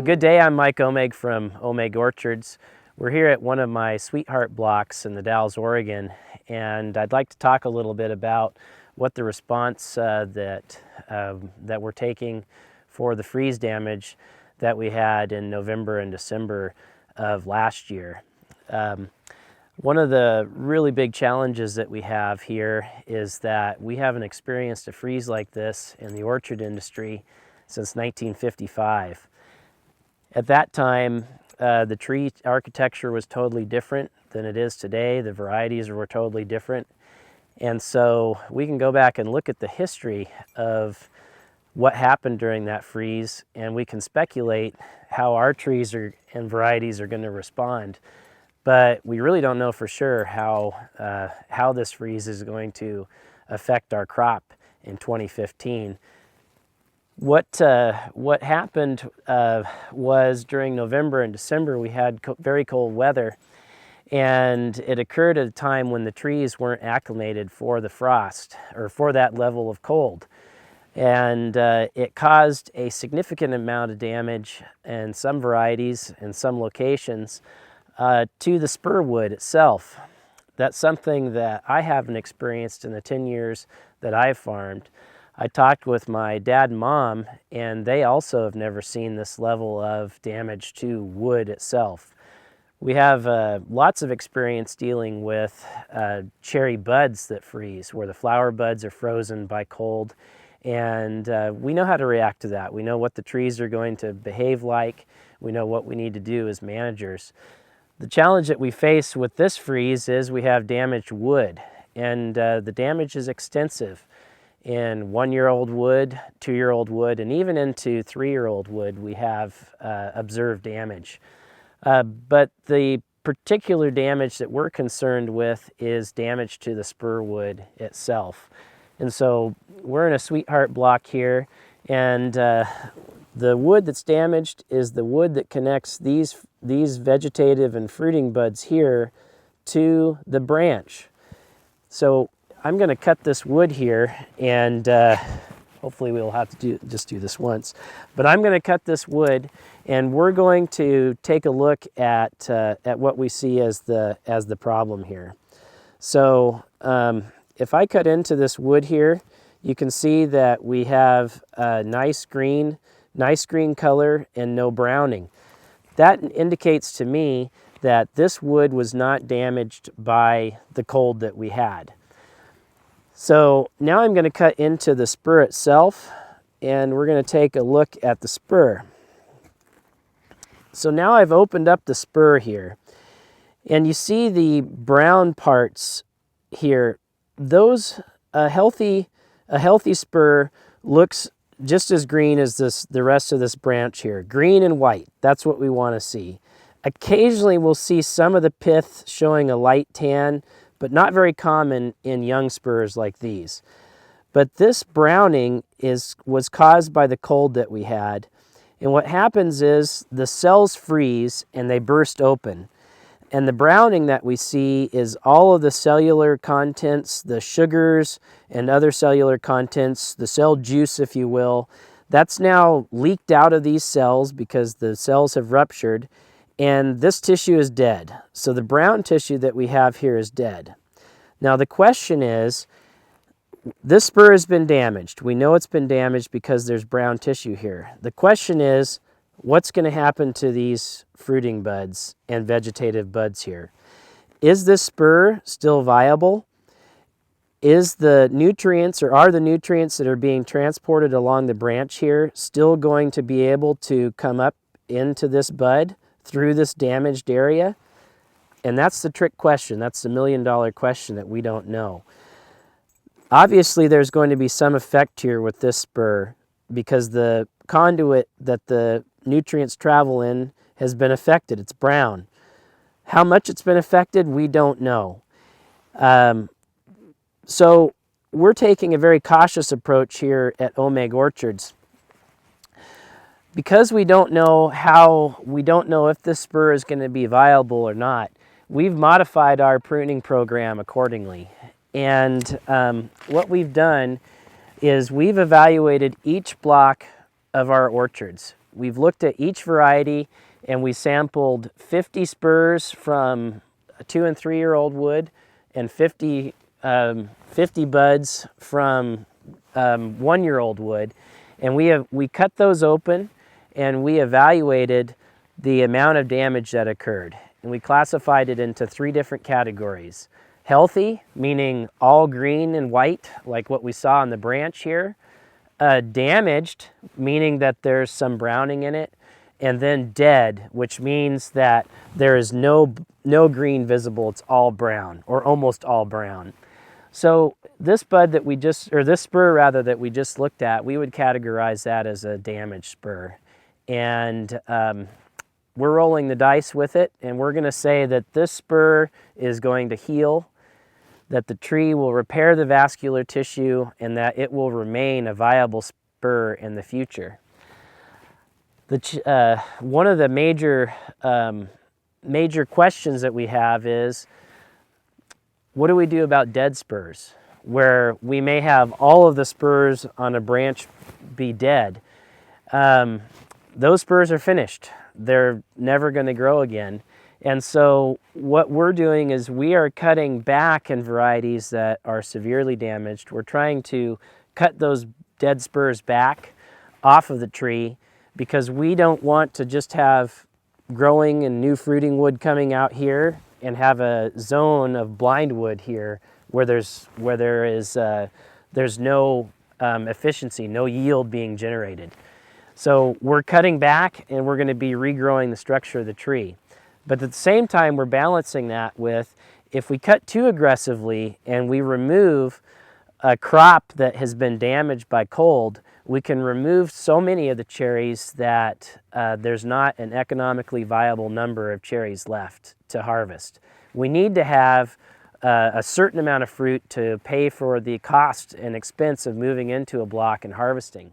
Good day, I'm Mike Omeg from Omeg Orchards. We're here at one of my sweetheart blocks in the Dalles, Oregon, and I'd like to talk a little bit about what the response that we're taking for the freeze damage that we had in November and December of last year. One of the really big challenges that we have here is that we haven't experienced a freeze like this in the orchard industry since 1955. At that time, the tree architecture was totally different than it is today. The varieties were totally different. And so we can go back and look at the history of what happened during that freeze, and we can speculate how our trees and varieties are going to respond. But we really don't know for sure how this freeze is going to affect our crop in 2015. What happened was during November and December we had very cold weather, and it occurred at a time when the trees weren't acclimated for the frost or for that level of cold. And it caused a significant amount of damage in some varieties and some locations to the spur wood itself. That's something that I haven't experienced in the 10 years that I've farmed. I talked with my dad and mom, and they also have never seen this level of damage to wood itself. We have lots of experience dealing with cherry buds that freeze, where the flower buds are frozen by cold, and we know how to react to that. We know what the trees are going to behave like. We know what we need to do as managers. The challenge that we face with this freeze is we have damaged wood, and the damage is extensive. In 1-year-old wood, 2-year-old wood, and even into 3-year-old wood, we have observed damage. But the particular damage that we're concerned with is damage to the spur wood itself. And so we're in a sweetheart block here, and the wood that's damaged is the wood that connects these vegetative and fruiting buds here to the branch. So I'm going to cut this wood here, and hopefully we'll have to just do this once. But I'm going to cut this wood, and we're going to take a look at what we see as the problem here. So if I cut into this wood here, you can see that we have a nice green color and no browning. That indicates to me that this wood was not damaged by the cold that we had. So now I'm going to cut into the spur itself, and we're going to take a look at the spur. So now I've opened up the spur here, and you see the brown parts here. Those a healthy spur looks just as green as the rest of this branch here. Green and white, that's what we want to see. Occasionally we'll see some of the pith showing a light tan, but not very common in young spurs like these. But this browning was caused by the cold that we had. And what happens is the cells freeze and they burst open. And the browning that we see is all of the cellular contents, the sugars and other cellular contents, the cell juice, if you will, that's now leaked out of these cells because the cells have ruptured, and this tissue is dead. So the brown tissue that we have here is dead. Now the question is, this spur has been damaged. We know it's been damaged because there's brown tissue here. The question is, what's going to happen to these fruiting buds and vegetative buds here? Is this spur still viable? Is the nutrients, or are the nutrients that are being transported along the branch here still going to be able to come up into this bud through this damaged area? And that's the trick question. That's the million-dollar question that we don't know. Obviously, there's going to be some effect here with this spur because the conduit that the nutrients travel in has been affected. It's brown. How much it's been affected, we don't know. So we're taking a very cautious approach here at Omeg Orchards. Because we don't know if this spur is going to be viable or not, we've modified our pruning program accordingly. And what we've done is we've evaluated each block of our orchards. we've looked at each variety, and we sampled 50 spurs from a 2- and 3-year-old wood, and 50 buds from 1-year-old wood, and we cut those open, and we evaluated the amount of damage that occurred, and we classified it into 3 different categories. Healthy, meaning all green and white, like what we saw on the branch here. Damaged, meaning that there's some browning in it. And then dead, which means that there is no green visible, it's all brown, or almost all brown. So this bud that we just, or this spur rather, that we just looked at, we would categorize that as a damaged spur. And we're rolling the dice with it, and we're gonna say that this spur is going to heal, that the tree will repair the vascular tissue, and that it will remain a viable spur in the future. One of the major questions that we have is, what do we do about dead spurs, where we may have all of the spurs on a branch be dead? Those spurs are finished. They're never going to grow again. And so what we're doing is we are cutting back in varieties that are severely damaged. We're trying to cut those dead spurs back off of the tree, because we don't want to just have growing and new fruiting wood coming out here and have a zone of blind wood here where there's no efficiency, no yield being generated. So we're cutting back, and we're going to be regrowing the structure of the tree. But at the same time, we're balancing that with, if we cut too aggressively and we remove a crop that has been damaged by cold, we can remove so many of the cherries that there's not an economically viable number of cherries left to harvest. We need to have a certain amount of fruit to pay for the cost and expense of moving into a block and harvesting.